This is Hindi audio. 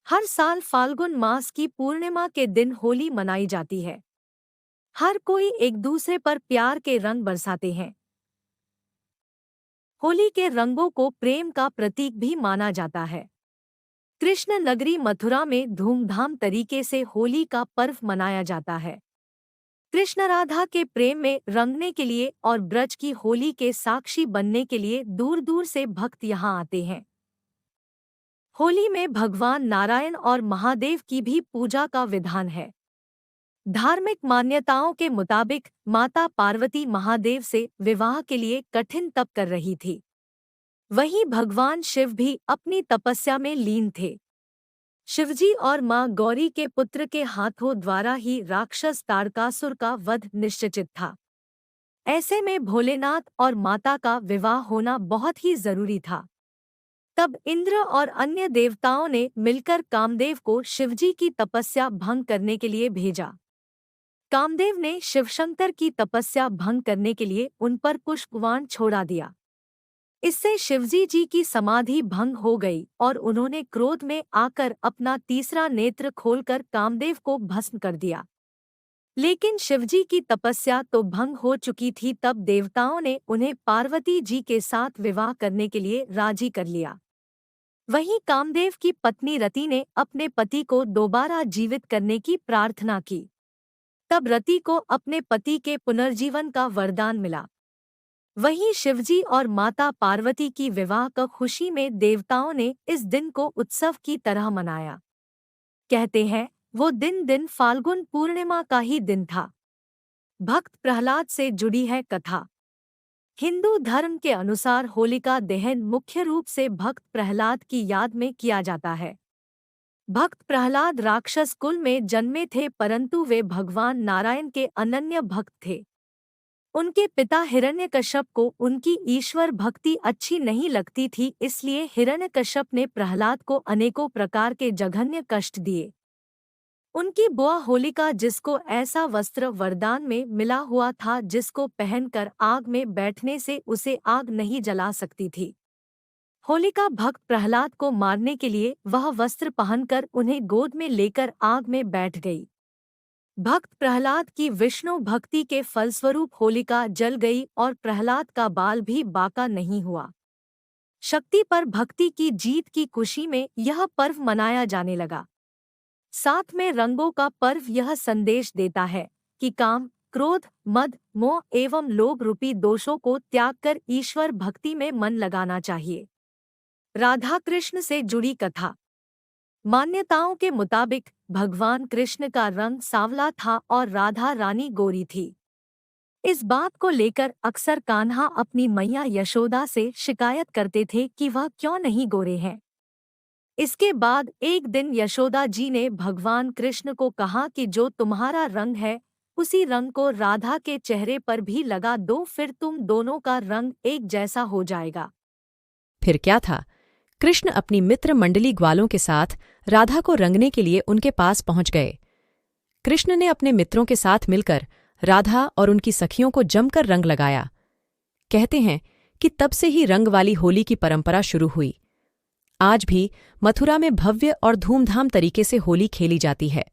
हर साल फाल्गुन मास की पूर्णिमा के दिन होली मनाई जाती है। हर कोई एक दूसरे पर प्यार के रंग बरसाते हैं। होली के रंगों को प्रेम का प्रतीक भी माना जाता है। कृष्ण नगरी मथुरा में धूमधाम तरीके से होली का पर्व मनाया जाता है। कृष्ण राधा के प्रेम में रंगने के लिए और ब्रज की होली के साक्षी बनने के लिए दूर दूर से भक्त यहाँ आते हैं। होली में भगवान नारायण और महादेव की भी पूजा का विधान है। धार्मिक मान्यताओं के मुताबिक माता पार्वती महादेव से विवाह के लिए कठिन तप कर रही थी। वहीं भगवान शिव भी अपनी तपस्या में लीन थे। शिवजी और मां गौरी के पुत्र के हाथों द्वारा ही राक्षस तारकासुर का वध निश्चित था। ऐसे में भोलेनाथ और माता का विवाह होना बहुत ही जरूरी था। तब इंद्र और अन्य देवताओं ने मिलकर कामदेव को शिवजी की तपस्या भंग करने के लिए भेजा। कामदेव ने शिवशंकर की तपस्या भंग करने के लिए उन पर पुष्पवाण छोड़ा दिया। इससे शिवजी जी की समाधि भंग हो गई और उन्होंने क्रोध में आकर अपना तीसरा नेत्र खोलकर कामदेव को भस्म कर दिया। लेकिन शिवजी की तपस्या तो भंग हो चुकी थी। तब देवताओं ने उन्हें पार्वती जी के साथ विवाह करने के लिए राजी कर लिया। वहीं कामदेव की पत्नी रति ने अपने पति को दोबारा जीवित करने की प्रार्थना की। तब रति को अपने पति के पुनर्जीवन का वरदान मिला। वहीं शिवजी और माता पार्वती की विवाह की खुशी में देवताओं ने इस दिन को उत्सव की तरह मनाया। कहते हैं वो दिन फाल्गुन पूर्णिमा का ही दिन था। भक्त प्रहलाद से जुड़ी है कथा। हिंदू धर्म के अनुसार होलिका दहन मुख्य रूप से भक्त प्रहलाद की याद में किया जाता है। भक्त प्रहलाद राक्षस कुल में जन्मे थे, परंतु वे भगवान नारायण के अनन्य भक्त थे। उनके पिता हिरण्यकश्यप को उनकी ईश्वर भक्ति अच्छी नहीं लगती थी, इसलिए हिरण्यकश्यप ने प्रहलाद को अनेकों प्रकार के जघन्य कष्ट दिए। उनकी बुआ होलिका, जिसको ऐसा वस्त्र वरदान में मिला हुआ था जिसको पहनकर आग में बैठने से उसे आग नहीं जला सकती थी। होलिका भक्त प्रहलाद को मारने के लिए वह वस्त्र पहनकर उन्हें गोद में लेकर आग में बैठ गई। भक्त प्रहलाद की विष्णु भक्ति के फलस्वरूप होलिका जल गई और प्रहलाद का बाल भी बाका नहीं हुआ। शक्ति पर भक्ति की जीत की खुशी में यह पर्व मनाया जाने लगा। साथ में रंगों का पर्व यह संदेश देता है कि काम, क्रोध, मद, मोह एवं लोभ रूपी दोषों को त्याग कर ईश्वर भक्ति में मन लगाना चाहिए। राधा कृष्ण से जुड़ी कथा। मान्यताओं के मुताबिक भगवान कृष्ण का रंग सांवला था और राधा रानी गोरी थी। इस बात को लेकर अक्सर कान्हा अपनी मैया यशोदा से शिकायत करते थे कि वह क्यों नहीं गोरे हैं। इसके बाद एक दिन यशोदा जी ने भगवान कृष्ण को कहा कि जो तुम्हारा रंग है उसी रंग को राधा के चेहरे पर भी लगा दो, फिर तुम दोनों का रंग एक जैसा हो जाएगा। फिर क्या था, कृष्ण अपनी मित्र मंडली ग्वालों के साथ राधा को रंगने के लिए उनके पास पहुंच गए। कृष्ण ने अपने मित्रों के साथ मिलकर राधा और उनकी सखियों को जमकर रंग लगाया। कहते हैं कि तब से ही रंग वाली होली की परंपरा शुरू हुई। आज भी मथुरा में भव्य और धूमधाम तरीके से होली खेली जाती है।